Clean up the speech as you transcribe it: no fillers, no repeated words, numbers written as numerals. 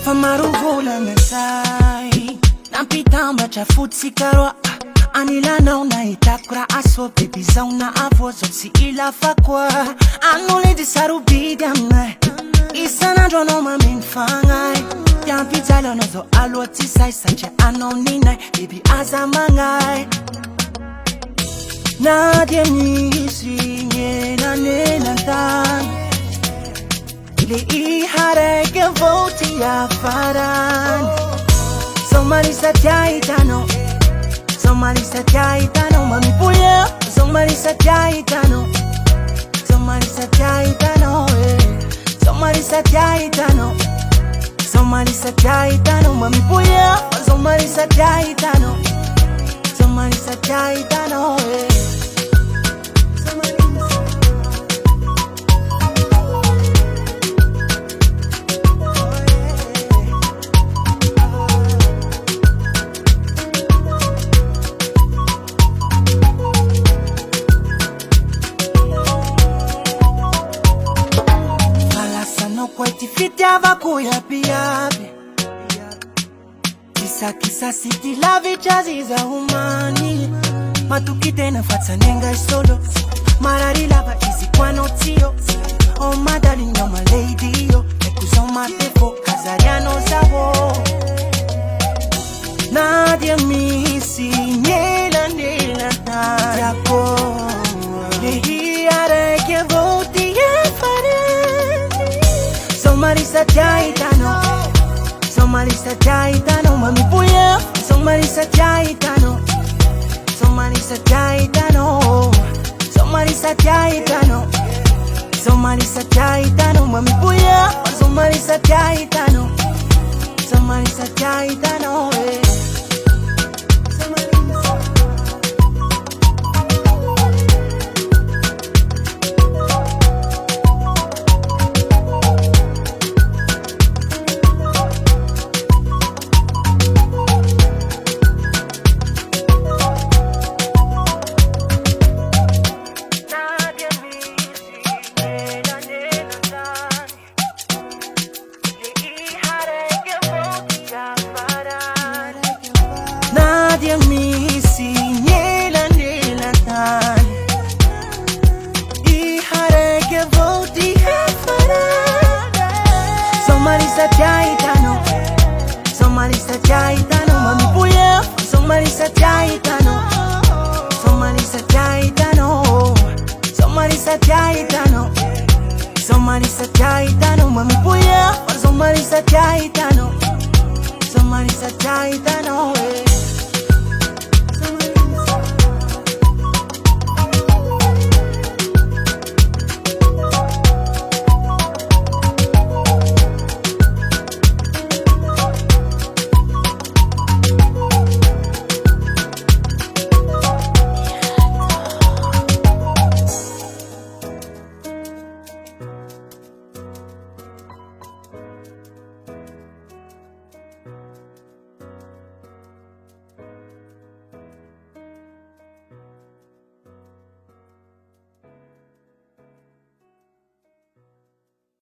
Famaruvola ngasai Nampitamba chafuty sy karoa Anilanao nahitako raha aso Baby zao na avo zao tsy ilafa koa Ano ledy sarobidy aminay Isanandro anao mameno fagnay Tiampijaly anao zao aloha tsy say Satria anao ninay Baby aza magnay Na dia misy ngelanelantany Le iharaiky avao ty afarany Somalisa tia hitanao Somalisa tia hitanao Mamimpoya Somalisa tia hitanao Somalisa tia hitanao Somalisa tia hitanao Somalisa tia hitanao Mamimpoya Somalisa tia hitanao Somalisa tia hitanao Kwaiti fitiava kuyapiapi Kisa siti lavi chaziza humani Matukite na fatsanenga solo Marari lava easy kwa notio Oh madali nyoma lady yo Ekuzoma tefo kazariano zavo Nadia misi nela Yako Lehi areke voti Somalisa tia hitano Somalisa tia hitano Mamimpoya Somalisa tia hitano Somalisa tia hitano Somalisa tia hitano Somalisa tia hitano Mamimpoya Somalisa tia hitano Somalisa tia hitano Nadia misi ngelanelantany Ihareke voti hafarana Somalisa tia hitano Somalisa tia hitano Mamimpoya Somalisa tia hitano Somalisa tia hitano Somalisa tia hitano Somalisa tia hitano Mamimpoya Somalisa tia hitano Somalisa tia hitano